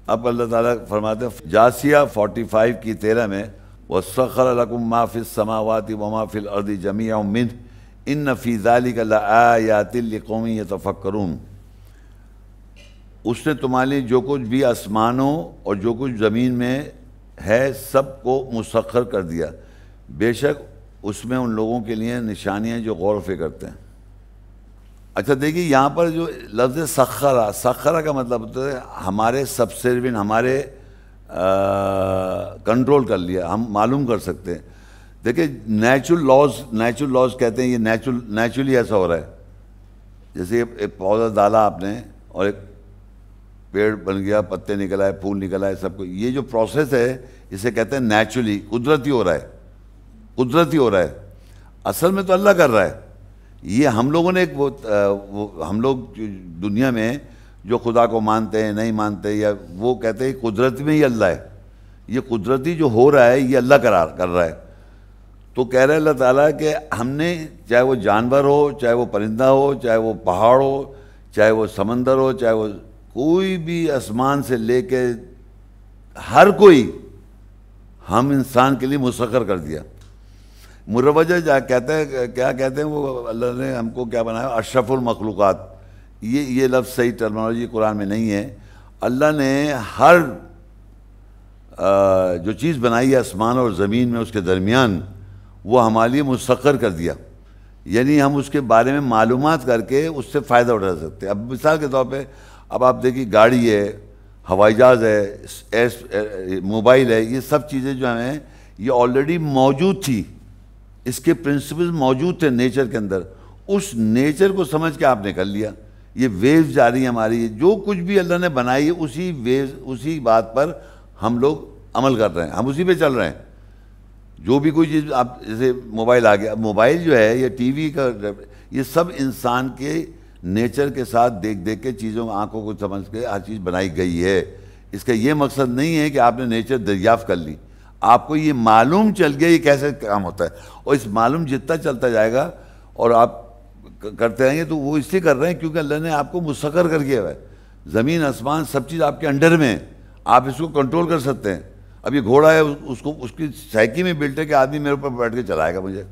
اب اللہ تعالیٰ فرماتے ہیں جاسیہ 45 کی 13 میں وَسَخَّرَ لَكُم مَّا فِي السَّمَاوَاتِ وَمَا فِي الْأَرْضِ جَمِيعًا مِّنْهُ إِنَّ فِي ذَلِكَ لَآيَاتٍ لِقَوْمٍ يَتَفَكَّرُونَ۔ اس نے تمہارے لیے جو کچھ بھی آسمانوں اور جو کچھ زمین میں ہے سب کو مسخر کر دیا، بے شک اس میں ان لوگوں کے لیے نشانیاں جو غور و فکر کرتے ہیں۔ اچھا دیکھیے یہاں پر جو لفظ سخرہ کا مطلب ہوتا ہے ہمارے سبسروینٹ، ہمارے کنٹرول کر لیا، ہم معلوم کر سکتے ہیں۔ دیکھیں نیچرل لاز کہتے ہیں، یہ نیچرلی ایسا ہو رہا ہے، جیسے ایک پودا ڈالا آپ نے اور ایک پیڑ بن گیا، پتے نکل آئے، پھول نکل آئے، سب کو یہ جو پروسیس ہے اسے کہتے ہیں نیچرلی، قدرتی ہو رہا ہے، قدرتی ہو رہا ہے۔ اصل میں تو اللہ کر رہا ہے، یہ ہم لوگوں نے ہم لوگ دنیا میں جو خدا کو مانتے ہیں نہیں مانتے، یا وہ کہتے ہیں قدرت میں ہی اللہ ہے، یہ قدرتی جو ہو رہا ہے یہ اللہ کر رہا ہے۔ تو کہہ رہے اللہ تعالیٰ کہ ہم نے چاہے وہ جانور ہو، چاہے وہ پرندہ ہو، چاہے وہ پہاڑ ہو، چاہے وہ سمندر ہو، چاہے وہ کوئی بھی آسمان سے لے کے ہر کوئی ہم انسان کے لیے مسخر کر دیا۔ مروجہ کہتے ہیں، کیا کہتے ہیں وہ، اللہ نے ہم کو کیا بنایا، اشرف المخلوقات۔ یہ لفظ صحیح ٹرمنالوجی قرآن میں نہیں ہے۔ اللہ نے ہر جو چیز بنائی ہے آسمان اور زمین میں، اس کے درمیان، وہ ہمارے لیے مسخر کر دیا، یعنی ہم اس کے بارے میں معلومات کر کے اس سے فائدہ اٹھا سکتے ہیں۔ اب مثال کے طور پہ اب آپ دیکھیے گاڑی ہے، ہوائی جہاز ہے، موبائل ہے، یہ سب چیزیں جو ہیں یہ آلریڈی موجود تھی، اس کے پرنسپلز موجود تھے نیچر کے اندر، اس نیچر کو سمجھ کے آپ نے کر لیا۔ یہ ویوز جاری ہیں ہماری، جو کچھ بھی اللہ نے بنائی ہے اسی ویوز، اسی بات پر ہم لوگ عمل کر رہے ہیں، ہم اسی پہ چل رہے ہیں۔ جو بھی کوئی چیز آپ جیسے موبائل آ گیا، موبائل جو ہے یا ٹی وی کا، یہ سب انسان کے نیچر کے ساتھ دیکھ کے چیزوں آنکھوں کو سمجھ کے ہر چیز بنائی گئی ہے۔ اس کا یہ مقصد نہیں ہے کہ آپ نے نیچر دریافت کر لی، آپ کو یہ معلوم چل گیا یہ کیسے کام ہوتا ہے، اور اس معلوم جتنا چلتا جائے گا اور آپ کرتے رہیں گے تو وہ اس لیے کر رہے ہیں کیونکہ اللہ نے آپ کو مسخر کر دیا ہے۔ زمین آسمان سب چیز آپ کے انڈر میں ہے، آپ اس کو کنٹرول کر سکتے ہیں۔ اب یہ گھوڑا ہے، اس کی سائیکی میں بلٹ ہے کہ آدمی میرے اوپر بیٹھ کے چلائے گا مجھے،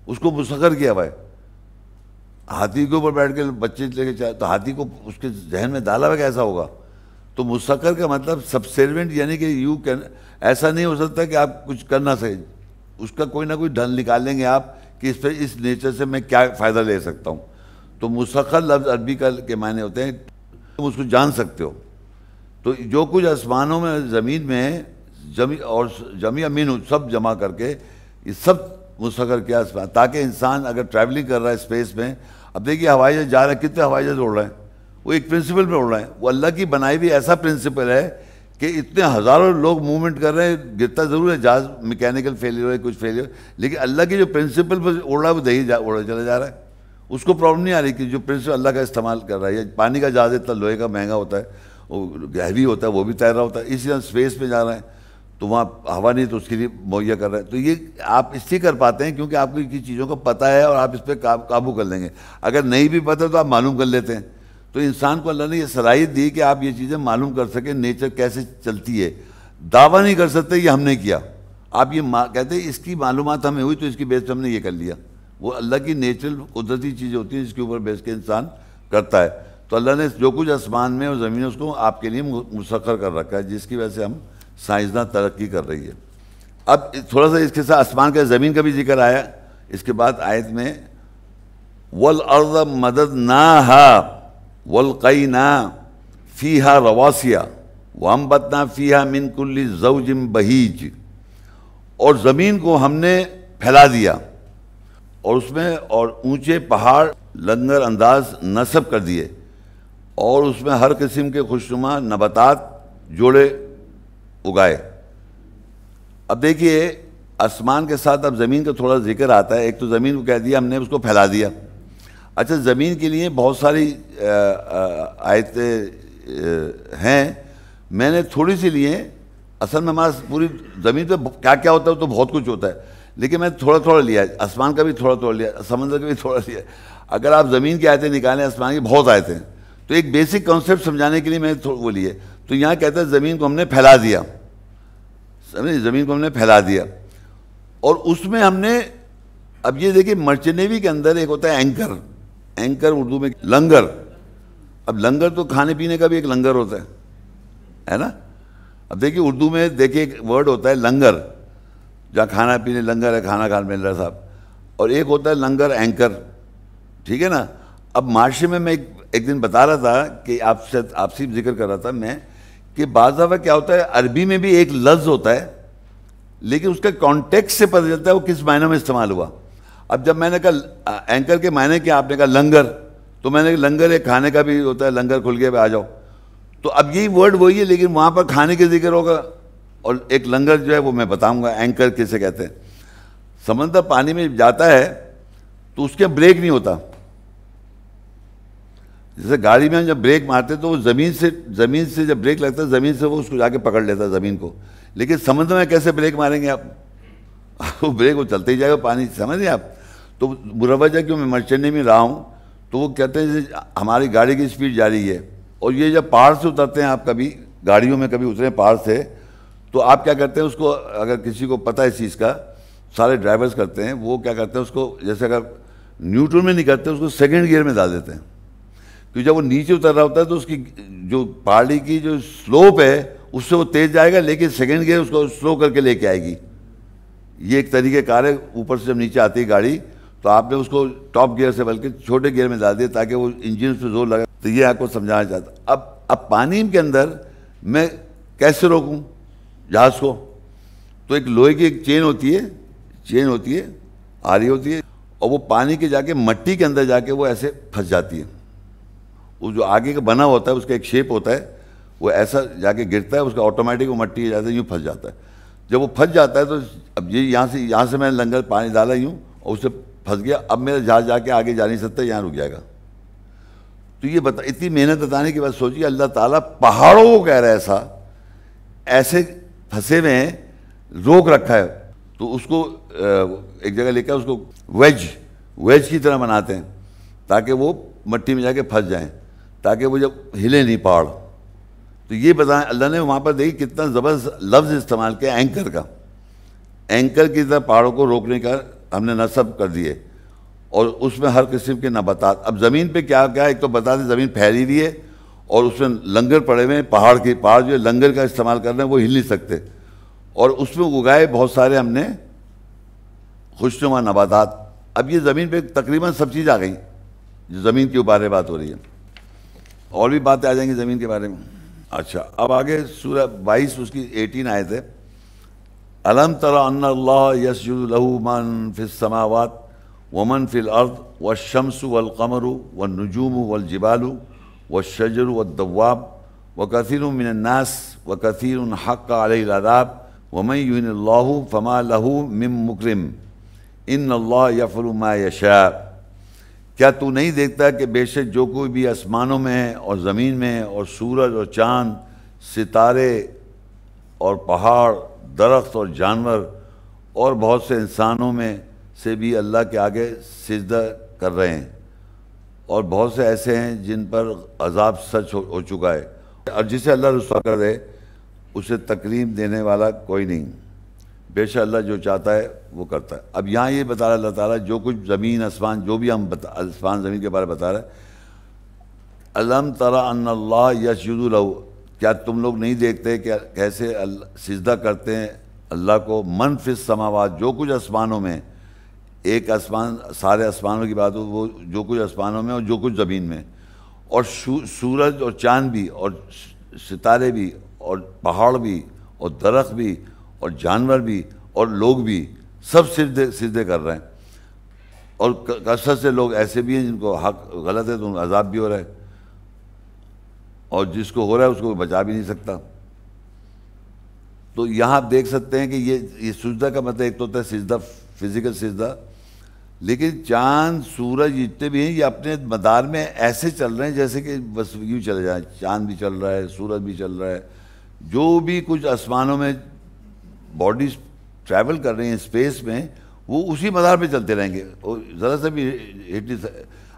اس کو مسخر کیا ہوا ہے۔ ہاتھی کے اوپر بیٹھ کے بچے لے کے تو ہاتھی کو اس کے ذہن میں ڈالا ہوا کیسا ہوگا۔ تو مسخر کا مطلب سبسروینٹ، یعنی کہ ایسا نہیں ہو سکتا کہ آپ کچھ کر نہ سکیں، اس کا کوئی نہ کوئی ڈھل نکال لیں گے آپ کہ اس پہ اس نیچر سے میں کیا فائدہ لے سکتا ہوں۔ تو مسخر لفظ عربی کے معنی ہوتے ہیں تم اس کو جان سکتے ہو۔ تو جو کچھ آسمانوں میں زمین میں اور جمیع منہ سب جمع کر کے یہ سب مسخر کیا تاکہ انسان اگر ٹریولنگ کر رہا ہے اسپیس میں، اب دیکھیے ہوائی جہاز جا رہے ہیں، کتنے ہوائی جہاز اڑ رہے ہیں، وہ ایک پرنسپل پہ اڑ رہے ہیں۔ وہ اللہ کی بنائی بھی ایسا پرنسپل ہے کہ اتنے ہزاروں لوگ موومنٹ کر رہے ہیں، گرتا ضرور ہے جہاز، میکینیکل فیلئر ہے، کچھ فیلئر، لیکن اللہ کی جو پرنسپل پر اڑ رہا ہے وہ دہی اڑا چلا جا رہا ہے، اس کو پرابلم نہیں آ رہی کہ جو پرنسپل اللہ کا استعمال کر رہا ہے۔ پانی کا جہاز اتنا لوہے کا مہنگا ہوتا ہے، وہ ہیوی ہوتا ہے، وہ بھی تیر رہا ہوتا ہے، اسی طرح اسپیس پہ جا رہے ہیں تو وہاں ہوا نہیں تو اس کے لیے مہیا کر رہے ہیں۔ تو یہ آپ اس لیے کر پاتے ہیں کیونکہ آپ کو کی چیزوں کا پتہ ہے اور آپ اس پہ قابو کر لیں گے۔ اگر نہیں بھی پتہ تو آپ معلوم کر لیتے ہیں۔ تو انسان کو اللہ نے یہ صلاحیت دی کہ آپ یہ چیزیں معلوم کر سکیں، نیچر کیسے چلتی ہے۔ دعویٰ نہیں کر سکتے یہ ہم نے کیا، آپ یہ کہتے ہیں اس کی معلومات ہمیں ہوئی تو اس کی بیس پہ ہم نے یہ کر لیا۔ وہ اللہ کی نیچرل قدرتی چیزیں ہوتی ہیں جس کے اوپر بیس کے انسان کرتا ہے۔ تو اللہ نے جو کچھ آسمان میں اور زمین میں اس کو آپ کے لیے مسخر کر رکھا ہے، جس کی وجہ سے ہم سائنسداں ترقی کر رہی ہے۔ اب تھوڑا سا اس کے ساتھ آسمان کا زمین کا بھی ذکر آیا، اس کے بعد آیت میں وَالْأَرْضَ مَدَدْنَاهَا وَالْقَيْنَا فِيهَا رَوَاسِيَ وَأَنبَتْنَا فِيهَا مِنْ كُلِّ زَوْجٍ بَهِيجٍ، اور زمین کو ہم نے پھیلا دیا اور اس میں اور اونچے پہاڑ لنگر انداز نصب کر دیے اور اس میں ہر قسم کے خوشنما نباتات جوڑے اگائے۔ اب دیکھیے آسمان کے ساتھ اب زمین کا تھوڑا ذکر آتا ہے۔ ایک تو زمین کو کہہ دیا ہم نے، اس کو پھیلا دیا۔ اچھا زمین کے لیے بہت ساری آیتیں ہیں، میں نے تھوڑی سی لیے، اصل میں ہمارا پوری زمین پہ کیا کیا ہوتا ہے تو بہت کچھ ہوتا ہے، لیکن میں تھوڑا تھوڑا لیا، آسمان کا بھی تھوڑا تھوڑا لیا، سمندر کا بھی تھوڑا لیا۔ اگر آپ زمین کی آیتیں نکالیں، آسمان کی بہت آیتیں ہیں، تو ایک بیسک کانسیپٹ سمجھانے کے لیے میں وہ لیے۔ تو یہاں کہتا ہے زمین کو ہم نے پھیلا دیا، سمجھے، زمین کو ہم نے پھیلا دیا. اور اس میں ہم نے، اب یہ دیکھیں مرچنٹ نیوی کے اندر ایک ہوتا ہے اینکر، اینکر اردو میں لنگر. اب لنگر تو کھانے پینے کا بھی ایک لنگر ہوتا ہے نا. اب دیکھیے اردو میں دیکھیے ایک ورڈ ہوتا ہے لنگر، جہاں کھانا پینے لنگر ہے، کھانا کھانا مل رہا ہے صاحب، اور ایک ہوتا ہے لنگر اینکر، ٹھیک ہے نا. اب معاشرے میں ایک دن بتا رہا تھا کہ آپ سے ذکر کر رہا تھا میں کہ بعض دفعہ کیا ہوتا ہے عربی میں بھی ایک لفظ ہوتا ہے لیکن اس کا کانٹیکسٹ سے پتہ چلتا ہے وہ کس معنی میں استعمال ہوا. اب جب میں نے کہا اینکر کے معنی کیا، آپ نے کہا لنگر، تو میں نے کہا لنگر ایک کھانے کا بھی ہوتا ہے، لنگر کھل گیا آ جاؤ. تو اب یہی ورڈ وہی ہے لیکن وہاں پر کھانے کے ذکر ہوگا، اور ایک لنگر جو ہے وہ میں بتاؤں گا اینکر کسے کہتے ہیں. سمندر پانی میں جاتا ہے تو اس کے بریک نہیں ہوتا. جیسے گاڑی میں ہم جب بریک مارتے تو وہ زمین سے جب بریک لگتا ہے زمین سے وہ اس کو جا کے پکڑ لیتا ہے زمین کو. لیکن سمندر میں کیسے بریک ماریں گے آپ؟ وہ بریک وہ چلتے ہی جائے گا پانی، سمجھ رہے آپ. تو مروجہ کیوں میں مرچنٹ میں رہا ہوں تو وہ کہتے ہیں ہماری گاڑی کی سپیڈ جاری ہے، اور یہ جب پہاڑ سے اترتے ہیں، آپ کبھی گاڑیوں میں کبھی اترے پہاڑ سے، تو آپ کیا کرتے ہیں اس کو، اگر کسی کو پتہ ہے اس چیز کا، سارے ڈرائیورز کرتے ہیں، وہ کیا کرتے ہیں اس کو، جیسے اگر نیوٹرل میں نہیں کرتے اس کو سیکنڈ گیئر میں ڈال دیتے ہیں. کیونکہ جب وہ نیچے اتر رہا ہوتا ہے تو اس کی جو پہاڑی کی جو سلوپ ہے اس سے وہ تیز جائے گا، لیکن سیکنڈ گیئر اس کو سلو کر کے لے کے آئے گی. یہ ایک طریقہ کار ہے. اوپر سے جب نیچے آتی ہے گاڑی تو آپ نے اس کو ٹاپ گیئر سے بلکہ چھوٹے گیئر میں ڈال دیا تاکہ وہ انجن پہ زور لگا. تو یہ آپ کو سمجھانا چاہتا. اب پانی کے اندر میں کیسے روکوں جہاز کو؟ تو ایک لوہے کی ایک چین ہوتی ہے آری ہوتی ہے، اور وہ پانی کے جا کے مٹی کے اندر جا کے وہ ایسے پھنس جاتی ہے. وہ جو آگے کا بنا ہوتا ہے اس کا ایک شیپ ہوتا ہے، وہ ایسا جا کے گرتا ہے، اس کا آٹومیٹک وہ مٹی جاتا ہے، یوں پھنس جاتا ہے. جب وہ پھنس جاتا ہے تو اب یہ یہاں سے میں نے لنگر پانی ڈالا یوں اور اسے پھنس گیا. اب میرا جہاز جا کے آگے جا نہیں سکتا، یہاں رک جائے گا. تو یہ اتنی محنت بتانے کے بعد سوچیے اللہ تعالیٰ پہاڑوں کو کہہ رہا ہے ایسے پھنسے ہوئے ہیں، روک رکھا ہے. تو اس کو ایک جگہ لے کر اس کو ویج کی طرح بناتے ہیں تاکہ وہ مٹی میں جا کے پھنس جائیں، تاکہ وہ جب ہلے نہیں پہاڑ. تو یہ بتائیں اللہ نے وہاں پر دیکھی کتنا زبردست لفظ استعمال کیا اینکر کا. اینکر کی طرح پہاڑوں کو روکنے کا ہم نے نصب کر دیے، اور اس میں ہر قسم کے نباتات. اب زمین پہ کیا ایک تو بتا دیں زمین پھیلی ہوئی ہے اور اس میں لنگر پڑے ہوئے ہیں، پہاڑ جو لنگر کا استعمال کر رہے ہیں وہ ہل نہیں سکتے، اور اس میں اگائے بہت سارے ہم نے خوشنما نباتات. اب یہ زمین پہ تقریباً سب چیز آ گئی جو زمین کے بارے بات ہو رہی ہے، اور بھی باتیں آ جائیں گی زمین کے بارے میں. اچھا اب آگے سورہ 22 اس کی 18 آیت ہے. الم تر ان اللہ یسجد لہ من فی السماوات ومن فی الارض والشمس والقمر والنجوم والجبال والشجر والدواب وکثیر من الناس وکثیر حق علیہ العذاب ومن یہن اللہ فما لہ من مکرم ان اللہ یفعل ما یشاء. کیا تو نہیں دیکھتا کہ بے شک جو کوئی بھی آسمانوں میں ہے اور زمین میں ہے، اور سورج اور چاند، ستارے اور پہاڑ، درخت اور جانور، اور بہت سے انسانوں میں سے بھی اللہ کے آگے سجدہ کر رہے ہیں، اور بہت سے ایسے ہیں جن پر عذاب سچ ہو چکا ہے، اور جسے اللہ رسوا کر دے اسے تکریم دینے والا کوئی نہیں. بے شک اللہ جو چاہتا ہے وہ کرتا ہے. اب یہاں یہ بتا رہا اللہ تعالیٰ جو کچھ زمین آسمان جو بھی ہم آسمان زمین کے بارے بتا رہا ہے. الم تری ان اللہ یسجد لہ، کیا تم لوگ نہیں دیکھتے کہ کیسے سجدہ کرتے ہیں اللہ کو من فی السماوات، جو کچھ آسمانوں میں. ایک آسمان سارے آسمانوں کی بات ہو، وہ جو کچھ آسمانوں میں اور جو کچھ زمین میں، اور سورج اور چاند بھی اور ستارے بھی اور پہاڑ بھی اور درخت بھی اور جانور بھی اور لوگ بھی سب سجدے کر رہے ہیں. اور کثرت سے لوگ ایسے بھی ہیں جن کو حق غلط ہے تو ان کو عذاب بھی ہو رہا ہے، اور جس کو ہو رہا ہے اس کو بچا بھی نہیں سکتا. تو یہاں آپ دیکھ سکتے ہیں کہ یہ سجدہ کا مطلب ایک تو ہوتا ہے سجدہ فزیکل سجدہ، لیکن چاند سورج جتنے بھی ہیں یہ اپنے مدار میں ایسے چل رہے ہیں جیسے کہ بس یوں چلے جائیں. چاند بھی چل رہا ہے، سورج بھی چل رہا ہے، جو بھی کچھ آسمانوں میں باڈیز ٹریول کر رہی ہیں اسپیس میں وہ اسی مدار پہ چلتے رہیں گے. ذرا سا بھی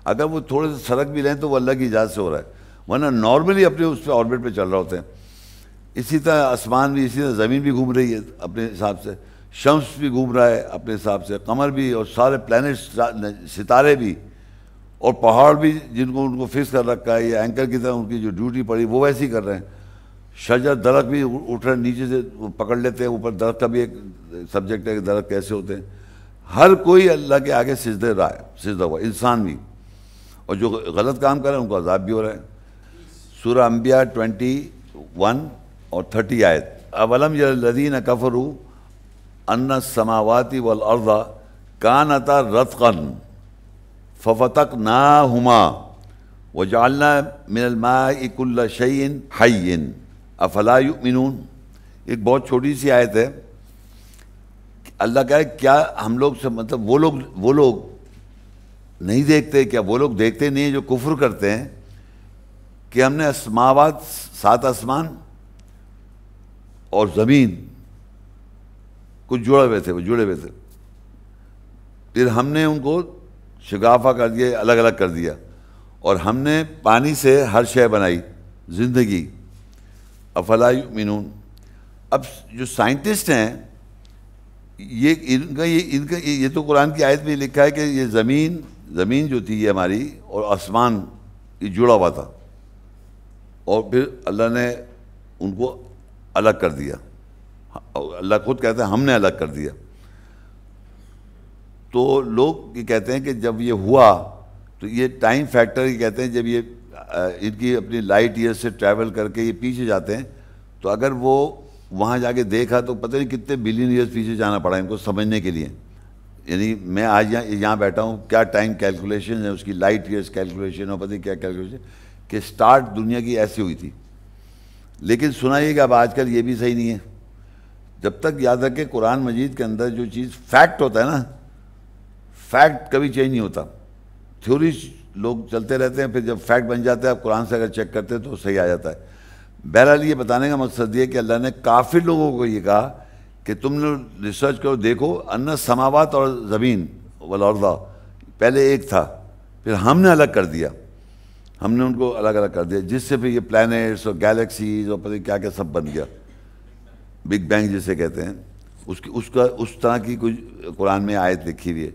اگر وہ تھوڑے سے سرک بھی رہیں تو وہ اللہ کی اجازت سے ہو رہا ہے، ورنہ نارملی اپنے اس پہ آربٹ پہ چل رہے ہوتے ہیں. اسی طرح آسمان بھی، اسی طرح زمین بھی گھوم رہی ہے اپنے حساب سے، شمس بھی گھوم رہا ہے اپنے حساب سے، قمر بھی، اور سارے پلانٹس، ستارے بھی، اور پہاڑ بھی جن کو ان کو فکس کر رکھا ہے، یہ اینکر کی طرح ان کی جو ڈیوٹی پڑی وہ ویسے ہی کر رہے ہیں. شجر، درخت بھی اٹھ رہے ہیں نیچے سے پکڑ لیتے ہیں اوپر. درخت کا بھی ایک سبجیکٹ ہے کہ درخت کیسے ہوتے ہیں. ہر کوئی اللہ کے آگے سجدے رہا ہے، سجدہ ہوا، انسان بھی. اور جو غلط کام کر رہے ہیں ان کو عذاب بھی ہو رہا ہے. سورہ انبیاء 21 اور 30 آیت. اولم یر الذین کفروا ان السماوات والارض کانتا رتقا ففتقناہما وجعلنا من الماء کل شیء حی افلا یؤمنون. ایک بہت چھوٹی سی آیت ہے. اللہ کہہ رہا ہے کیا ہم لوگ سے، مطلب وہ لوگ نہیں دیکھتے کیا؟ وہ لوگ دیکھتے نہیں ہیں جو کفر کرتے ہیں کہ ہم نے اسماوات، 7 آسمان اور زمین کچھ جڑے ہوئے تھے، پھر ہم نے ان کو شگافہ کر دیا، الگ الگ کر دیا، اور ہم نے پانی سے ہر شے بنائی، زندگی. افلا یؤمنون. اب جو سائنٹسٹ ہیں یہ تو قرآن کی آیت میں لکھا ہے کہ یہ زمین جو تھی یہ ہماری، اور آسمان یہ جڑا ہوا تھا، اور پھر اللہ نے ان کو الگ کر دیا. اللہ خود کہتا ہے ہم نے الگ کر دیا. تو لوگ یہ کہتے ہیں کہ جب یہ ہوا تو یہ ٹائم فیکٹر یہ کہتے ہیں، جب یہ ان کی اپنی لائٹ ایئر سے ٹریول کر کے یہ پیچھے جاتے ہیں، تو اگر وہ وہاں جا کے دیکھا تو پتہ نہیں کتنے بلین ایئرز پیچھے جانا پڑا ان کو سمجھنے کے لیے. یعنی میں آج یہاں بیٹھا ہوں، کیا ٹائم کیلکولیشن ہے اس کی، لائٹ ایئرز کیلکولیشن، اور پتہ نہیں کیا کیلکولیشن، کہ سٹارٹ دنیا کی ایسی ہوئی تھی. لیکن سنائیے کہ اب آج کل یہ بھی صحیح نہیں ہے. جب تک یاد رکھے قرآن مجید کے اندر جو چیز فیکٹ ہوتا ہے نا، فیکٹ کبھی چینج نہیں ہوتا. تھیوری لوگ چلتے رہتے ہیں، پھر جب فیکٹ بن جاتا ہے، آپ قرآن سے اگر چیک کرتے ہیں تو صحیح آ جاتا ہے. بہرحال یہ بتانے کا مقصد یہ کہ اللہ نے کافر لوگوں کو یہ کہا کہ تم نے ریسرچ کرو، دیکھو ان سماوات اور زمین والارض پہلے ایک تھا، پھر ہم نے الگ کر دیا، ہم نے ان کو الگ الگ کر دیا، جس سے پھر یہ پلانٹس اور گیلیکسیز اور پتہ کیا کیا سب بن گیا. بگ بینگ جسے کہتے ہیں، اس طرح کی کچھ قرآن میں آیت لکھی ہوئی ہے.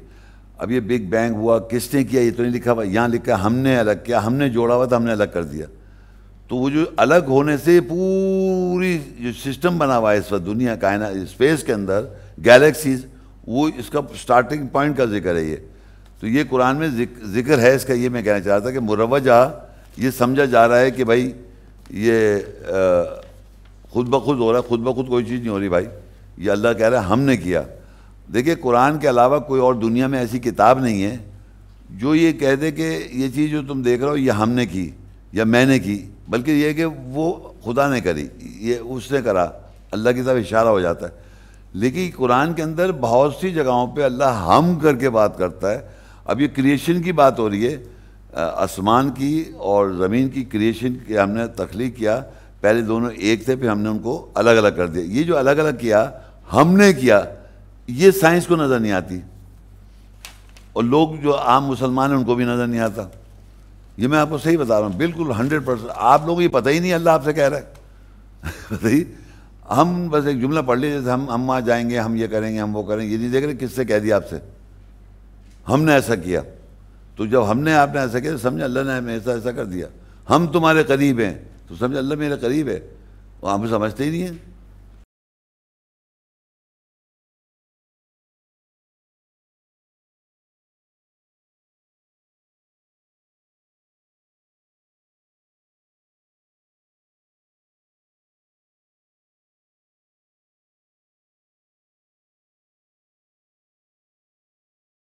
اب یہ بگ بینگ ہوا کس نے کیا یہ تو نہیں لکھا ہوا، یہاں لکھا ہم نے الگ کیا، ہم نے جوڑا ہوا تھا، ہم نے الگ کر دیا. تو وہ جو الگ ہونے سے پوری جو سسٹم بنا ہوا ہے اس وقت دنیا کائنات اسپیس کے اندر، گیلیکسیز، وہ اس کا سٹارٹنگ پوائنٹ کا ذکر ہے یہ. تو یہ قرآن میں ذکر ہے اس کا. یہ میں کہنا چاہ رہا تھا کہ مروجہ یہ سمجھا جا رہا ہے کہ بھائی یہ خود بخود ہو رہا ہے. خود بخود کوئی چیز نہیں ہو رہی بھائی، یہ اللہ کہہ رہا ہے ہم نے کیا. دیکھیے قرآن کے علاوہ کوئی اور دنیا میں ایسی کتاب نہیں ہے جو یہ کہہ دے کہ یہ چیز جو تم دیکھ رہے ہو یہ ہم نے کی یا میں نے کی، بلکہ یہ کہ وہ خدا نے کری، یہ اس نے کرا، اللہ کی طرف اشارہ ہو جاتا ہے. لیکن قرآن کے اندر بہت سی جگہوں پہ اللہ ہم کر کے بات کرتا ہے. اب یہ کریشن کی بات ہو رہی ہے، آسمان کی اور زمین کی کریشن کی ہم نے تخلیق کیا. پہلے دونوں ایک تھے، پھر ہم نے ان کو الگ الگ کر دیا. یہ جو الگ الگ کیا ہم نے کیا، یہ سائنس کو نظر نہیں آتی، اور لوگ جو عام مسلمان ہیں ان کو بھی نظر نہیں آتا. یہ میں آپ کو صحیح بتا رہا ہوں، بالکل 100%. آپ لوگوں کو یہ پتہ ہی نہیں اللہ آپ سے کہہ رہا ہے. پتہ ہی ہم بس ایک جملہ پڑھ لیجیے، ہم وہاں جائیں گے، ہم یہ کریں گے، ہم وہ کریں گے. یہ نہیں دیکھ رہے کس سے کہہ دیا آپ سے، ہم نے ایسا کیا. تو جب ہم نے آپ نے ایسا کیا تو سمجھے اللہ نے ہمیں ایسا کر دیا. ہم تمہارے قریب ہیں تو سمجھے اللہ میرے قریب ہے. وہ ہم سمجھتے ہی نہیں ہیں.